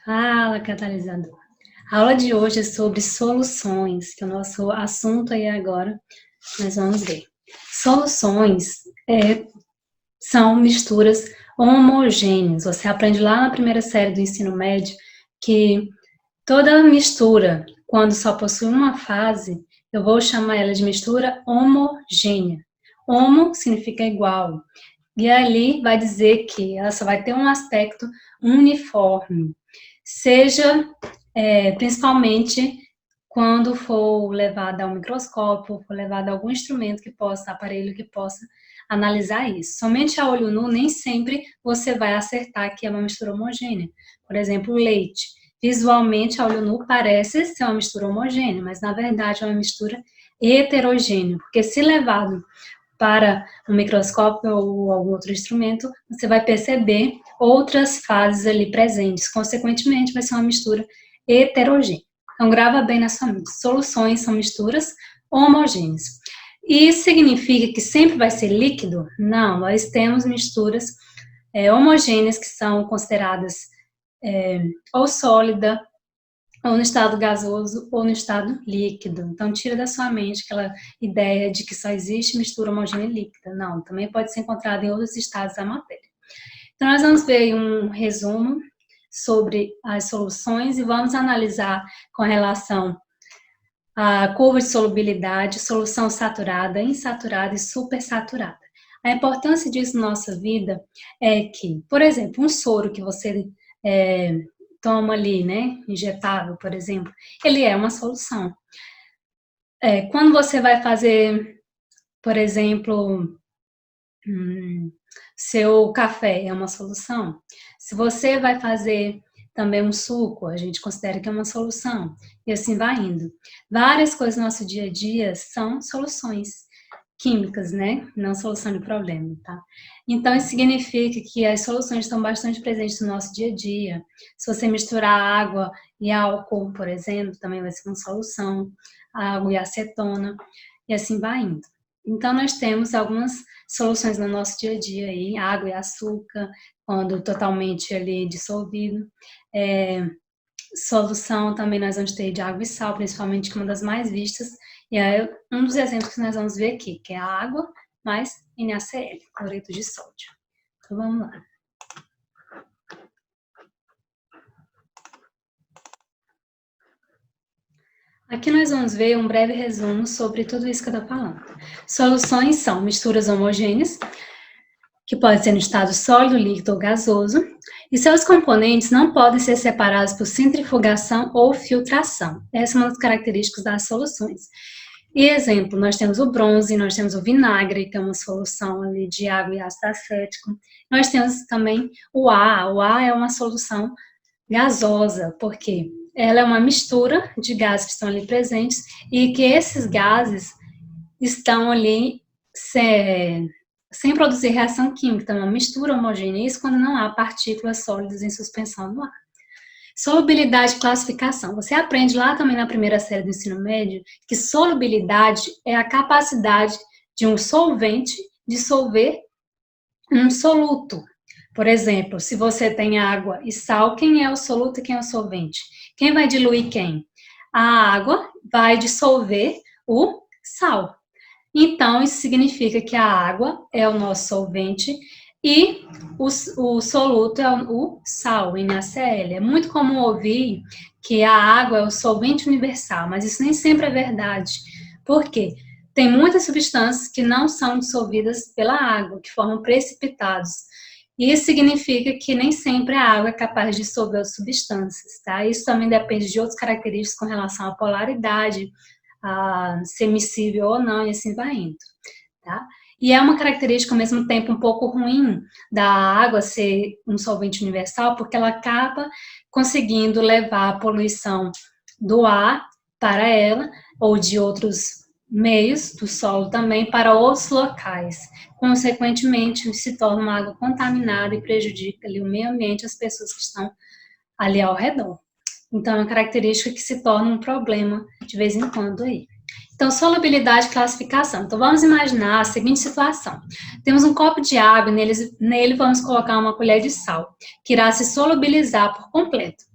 Fala, catalisador. A aula de hoje é sobre soluções, que é o nosso assunto aí agora. Nós vamos ver. Soluções são misturas homogêneas. Você aprende lá na primeira série do ensino médio que toda mistura, quando só possui uma fase, eu vou chamar ela de mistura homogênea. Homo significa igual. E ali vai dizer que ela só vai ter um aspecto uniforme. Seja principalmente quando for levada ao microscópio, for levada a algum instrumento que possa, aparelho que possa analisar isso. Somente a olho nu, nem sempre você vai acertar que é uma mistura homogênea. Por exemplo, o leite. Visualmente, a olho nu, parece ser uma mistura homogênea, mas na verdade é uma mistura heterogênea, porque se levado para um microscópio ou algum outro instrumento, você vai perceber outras fases ali presentes. Consequentemente, vai ser uma mistura heterogênea. Então, grava bem na sua mente. Soluções são misturas homogêneas. Isso significa que sempre vai ser líquido? Não, nós temos misturas homogêneas que são consideradas ou sólida, ou no estado gasoso, ou no estado líquido. Então, tira da sua mente aquela ideia de que só existe mistura homogênea líquida. Não, também pode ser encontrada em outros estados da matéria. Então, nós vamos ver um resumo sobre as soluções e vamos analisar com relação à curva de solubilidade, solução saturada, insaturada e supersaturada. A importância disso na nossa vida é que, por exemplo, um soro que você toma ali, né, injetável, por exemplo, ele é uma solução. Quando você vai fazer, por exemplo, seu café, é uma solução. Se você vai fazer também um suco, a gente considera que é uma solução. E assim vai indo. Várias coisas no nosso dia a dia são soluções químicas, né? Não solução de problema, tá? Então, isso significa que as soluções estão bastante presentes no nosso dia a dia. Se você misturar água e álcool, por exemplo, também vai ser uma solução. Água e acetona, e assim vai indo. Então, nós temos algumas soluções no nosso dia a dia aí, água e açúcar, quando totalmente ali dissolvido. Solução também nós vamos ter de água e sal, principalmente, que é uma das mais vistas. E é um dos exemplos que nós vamos ver aqui, que é a água mais NaCl, cloreto de sódio. Então, vamos lá. Aqui nós vamos ver um breve resumo sobre tudo isso que eu estou falando. Soluções são misturas homogêneas, que pode ser no estado sólido, líquido ou gasoso, e seus componentes não podem ser separados por centrifugação ou filtração. Essa é uma das características das soluções. E exemplo, nós temos o bronze, nós temos o vinagre, que é uma solução ali de água e ácido acético. Nós temos também o A. O A é uma solução gasosa, porque ela é uma mistura de gases que estão ali presentes e que esses gases estão ali sem produzir reação química, então é uma mistura homogênea, isso quando não há partículas sólidas em suspensão no ar. Solubilidade e classificação. Você aprende lá também na primeira série do ensino médio que solubilidade é a capacidade de um solvente dissolver um soluto. Por exemplo, se você tem água e sal, quem é o soluto e quem é o solvente? Quem vai diluir quem? A água vai dissolver o sal. Então, isso significa que a água é o nosso solvente e o soluto é o sal, o NaCl. É muito comum ouvir que a água é o solvente universal, mas isso nem sempre é verdade. Por quê? Tem muitas substâncias que não são dissolvidas pela água, que formam precipitados. Isso significa que nem sempre a água é capaz de dissolver as substâncias, tá? Isso também depende de outras características com relação à polaridade, ser miscível ou não, e assim vai indo, tá? E é uma característica, ao mesmo tempo, um pouco ruim da água ser um solvente universal, porque ela acaba conseguindo levar a poluição do ar para ela, ou de outros meios do solo também, para outros locais. Consequentemente, se torna uma água contaminada e prejudica ali o meio ambiente, as pessoas que estão ali ao redor. Então, é uma característica que se torna um problema de vez em quando aí. Então, solubilidade e classificação. Então, vamos imaginar a seguinte situação. Temos um copo de água e nele vamos colocar uma colher de sal, que irá se solubilizar por completo.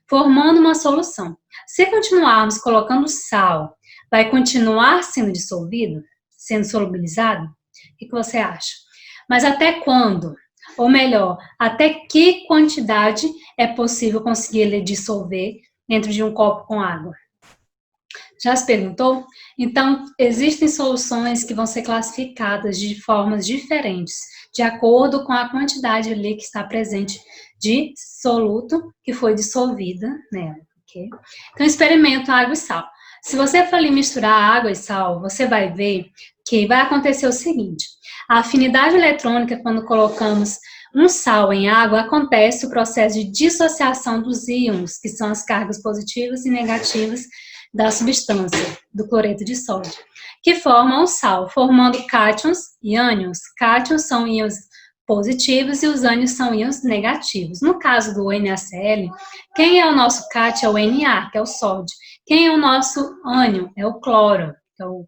formando uma solução. Se continuarmos colocando sal, vai continuar sendo dissolvido, sendo solubilizado? O que você acha? Mas até quando? Ou melhor, até que quantidade é possível conseguir ele dissolver dentro de um copo com água? Já se perguntou? Então, existem soluções que vão ser classificadas de formas diferentes, de acordo com a quantidade ali que está presente de soluto que foi dissolvida nela, ok? Então, experimento água e sal. Se você for ali misturar água e sal, você vai ver que vai acontecer o seguinte: a afinidade eletrônica, quando colocamos um sal em água, acontece o processo de dissociação dos íons, que são as cargas positivas e negativas da substância, do cloreto de sódio, que formam o sal, formando cátions e ânions. Cátions são íons positivos e os ânions são íons negativos. No caso do NaCl, quem é o nosso cátion? É o Na, que é o sódio. Quem é o nosso ânion? É o cloro, que é o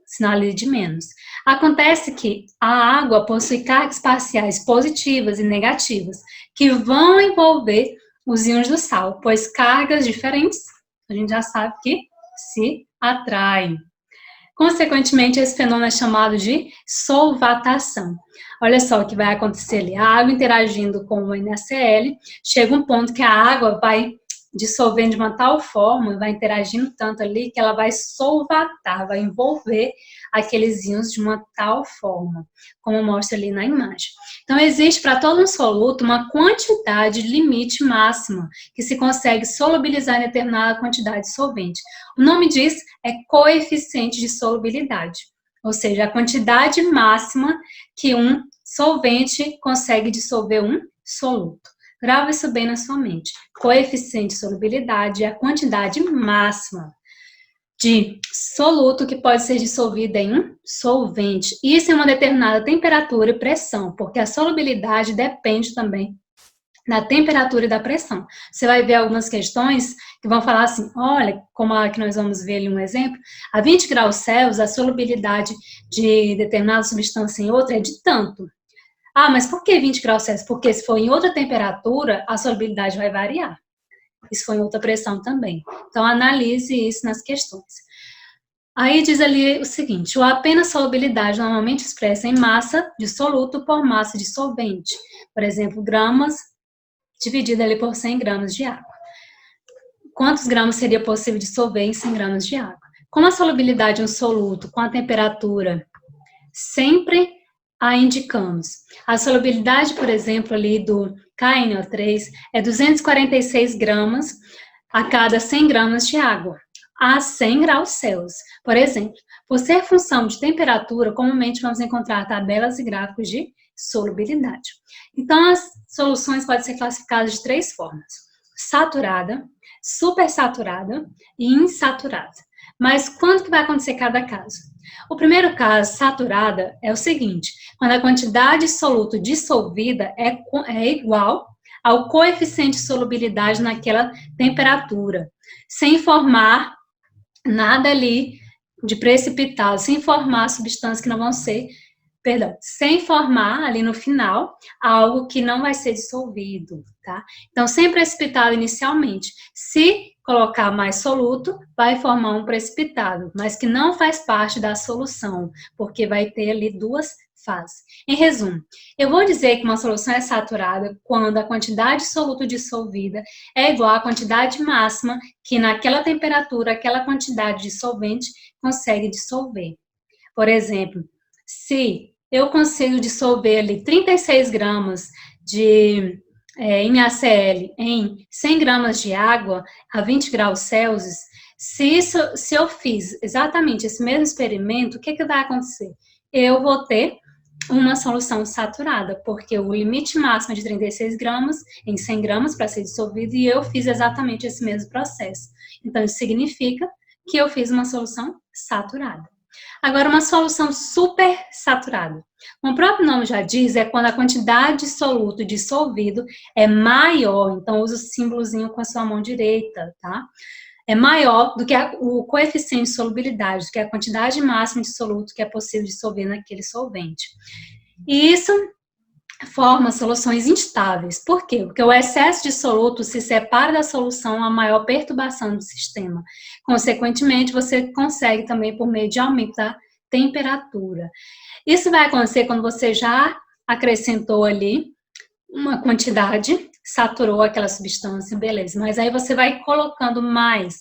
sinal ali de menos. Acontece que a água possui cargas parciais positivas e negativas, que vão envolver os íons do sal, pois cargas diferentes, a gente já sabe que se atraem. Consequentemente, esse fenômeno é chamado de solvatação. Olha só o que vai acontecer ali. A água interagindo com o NaCl, chega um ponto que a água vai dissolvendo de uma tal forma, vai interagindo tanto ali, que ela vai solvatar, vai envolver aqueles íons de uma tal forma, como mostra ali na imagem. Então, existe para todo um soluto uma quantidade limite máxima que se consegue solubilizar em determinada quantidade de solvente. O nome disso é coeficiente de solubilidade, ou seja, a quantidade máxima que um solvente consegue dissolver um soluto. Grava isso bem na sua mente. Coeficiente de solubilidade é a quantidade máxima de soluto que pode ser dissolvido em um solvente. Isso em uma determinada temperatura e pressão, porque a solubilidade depende também da temperatura e da pressão. Você vai ver algumas questões que vão falar assim, olha, como a que nós vamos ver ali um exemplo, a 20 graus Celsius, a solubilidade de determinada substância em outra é de tanto. Ah, mas por que 20 graus Celsius? Porque se for em outra temperatura, a solubilidade vai variar. E se for em outra pressão também. Então, analise isso nas questões. Aí diz ali o seguinte, o apenas solubilidade normalmente expressa em massa de soluto por massa de solvente. Por exemplo, gramas dividida ali por 100 gramas de água. Quantos gramas seria possível dissolver em 100 gramas de água? Como a solubilidade de um soluto com a temperatura sempre a indicamos. A solubilidade, por exemplo, ali do KNO3 é 246 gramas a cada 100 gramas de água, a 100 graus Celsius. Por exemplo, por ser função de temperatura, comumente vamos encontrar tabelas e gráficos de solubilidade. Então, as soluções podem ser classificadas de três formas: saturada, supersaturada e insaturada. Mas quando que vai acontecer cada caso? O primeiro caso, saturada, é o seguinte: quando a quantidade de soluto dissolvida é igual ao coeficiente de solubilidade naquela temperatura, sem formar nada ali de precipitado, sem formar substâncias que não vão ser, sem formar ali no final algo que não vai ser dissolvido, tá? Então, sem precipitado inicialmente. Se colocar mais soluto, vai formar um precipitado, mas que não faz parte da solução, porque vai ter ali duas fases. Em resumo, eu vou dizer que uma solução é saturada quando a quantidade de soluto dissolvida é igual à quantidade máxima que naquela temperatura, aquela quantidade de solvente consegue dissolver. Por exemplo, se eu consigo dissolver ali 36 gramas de NaCl em 100 gramas de água a 20 graus Celsius, se eu fiz exatamente esse mesmo experimento, o que vai acontecer? Eu vou ter uma solução saturada, porque o limite máximo é de 36 gramas em 100 gramas para ser dissolvido e eu fiz exatamente esse mesmo processo. Então, isso significa que eu fiz uma solução saturada. Agora, uma solução supersaturada. Como o próprio nome já diz, é quando a quantidade de soluto dissolvido é maior. Então, usa o símbolozinho com a sua mão direita, tá? É maior do que o coeficiente de solubilidade, que é a quantidade máxima de soluto que é possível dissolver naquele solvente. E isso forma soluções instáveis. Por quê? Porque o excesso de soluto se separa da solução a maior perturbação do sistema. Consequentemente, você consegue também por meio de aumento da temperatura. Isso vai acontecer quando você já acrescentou ali uma quantidade, saturou aquela substância, beleza. Mas aí você vai colocando mais,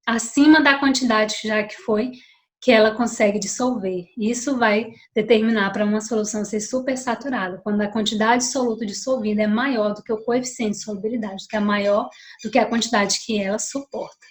acima da quantidade já que foi, que ela consegue dissolver. Isso vai determinar para uma solução ser supersaturada, quando a quantidade de soluto dissolvido é maior do que o coeficiente de solubilidade, que é maior do que a quantidade que ela suporta.